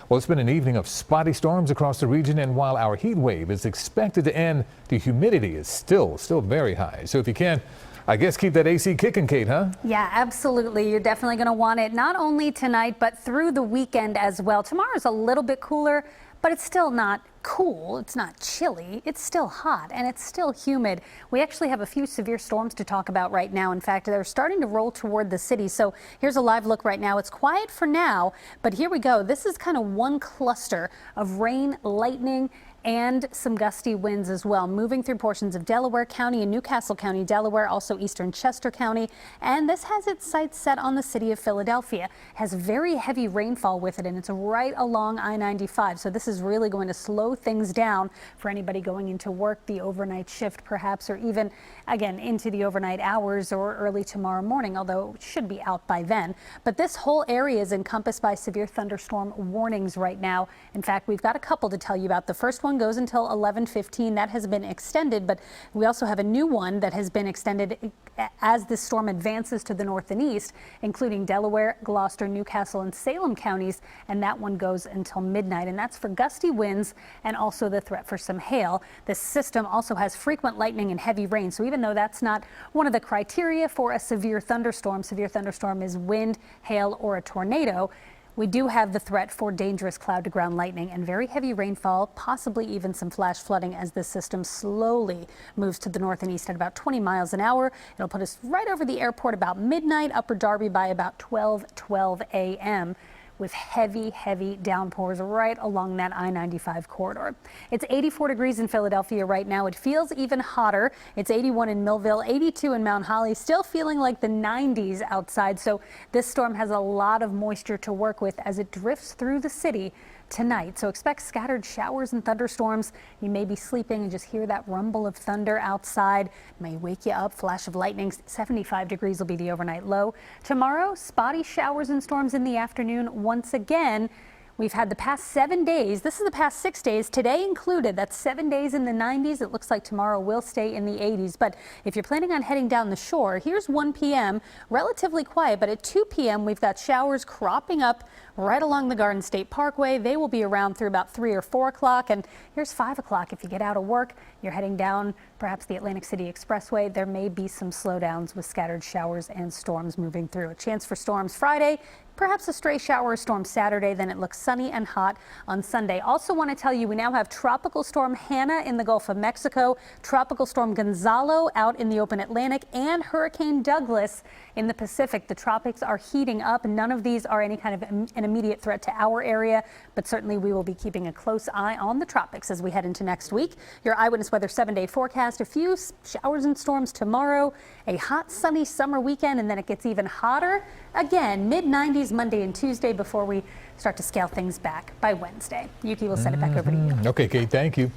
Well, it's been an evening of spotty storms across the region, and while our heat wave is expected to end, the humidity is still very high. So if you can, I guess keep that AC kicking, Kate, huh? Yeah, absolutely. You're definitely going to want it not only tonight, but through the weekend as well. Tomorrow's a little bit cooler, but it's still not cool. It's not chilly. It's still hot and it's still humid. We actually have a few severe storms to talk about right now. In fact, they're starting to roll toward the city. So here's a live look right now. It's quiet for now, but here we go. This is kind of one cluster of rain, lightning, and some gusty winds as well, moving through portions of Delaware County and Newcastle County, Delaware, also eastern Chester County. And this has its sights set on the city of Philadelphia. It has very heavy rainfall with it, and it's right along I-95. So this is really going to slow things down for anybody going into work, the overnight shift perhaps, or even again into the overnight hours or early tomorrow morning, although it should be out by then. But this whole area is encompassed by severe thunderstorm warnings right now. In fact, we've got a couple to tell you about. The first one goes until 11:15. That has been extended, but we also have a new one that has been extended as this storm advances to the north and east, including Delaware, Gloucester, Newcastle, and Salem counties, and that one goes until midnight, and that's for gusty winds and also the threat for some hail. This system also has frequent lightning and heavy rain, so even though that's not one of the criteria for a severe thunderstorm is wind, hail, or a tornado, we do have the threat for dangerous cloud-to-ground lightning and very heavy rainfall, possibly even some flash flooding as this system slowly moves to the north and east at about 20 miles an hour. It'll put us right over the airport about midnight, Upper Darby by about 12 a.m. with heavy downpours right along that I-95 corridor. It's 84 degrees in Philadelphia right now. It feels even hotter. It's 81 in Millville, 82 in Mount Holly, still feeling like the 90s outside. So this storm has a lot of moisture to work with as it drifts through the city tonight. So expect scattered showers and thunderstorms. You may be sleeping and just hear that rumble of thunder outside. It may wake you up. Flash of lightning. 75 degrees will be the overnight low. Tomorrow, spotty showers and storms in the afternoon once again. We've had the past 7 days. This is the past 6 days, today included. That's 7 days in the 90s. It looks like tomorrow will stay in the 80s. But if you're planning on heading down the shore, here's 1 p.m. relatively quiet. But at 2 p.m. we've got showers cropping up right along the Garden State Parkway. They will be around through about 3 or 4 o'clock. And here's 5 o'clock. If you get out of work, you're heading down perhaps the Atlantic City Expressway, there may be some slowdowns with scattered showers and storms moving through. A chance for storms Friday. Perhaps a stray shower or storm Saturday, then it looks sunny and hot on Sunday. Also want to tell you we now have Tropical Storm Hannah in the Gulf of Mexico, Tropical Storm Gonzalo out in the open Atlantic, and Hurricane Douglas in the Pacific. The tropics are heating up. None of these are any kind of an immediate threat to our area, but certainly we will be keeping a close eye on the tropics as we head into next week. Your Eyewitness Weather 7-day forecast, a few showers and storms tomorrow, a hot sunny summer weekend, and then it gets even hotter again, mid-90s Monday and Tuesday before we start to scale things back by Wednesday. Yuki will send it back over to you. Okay, Kate, thank you.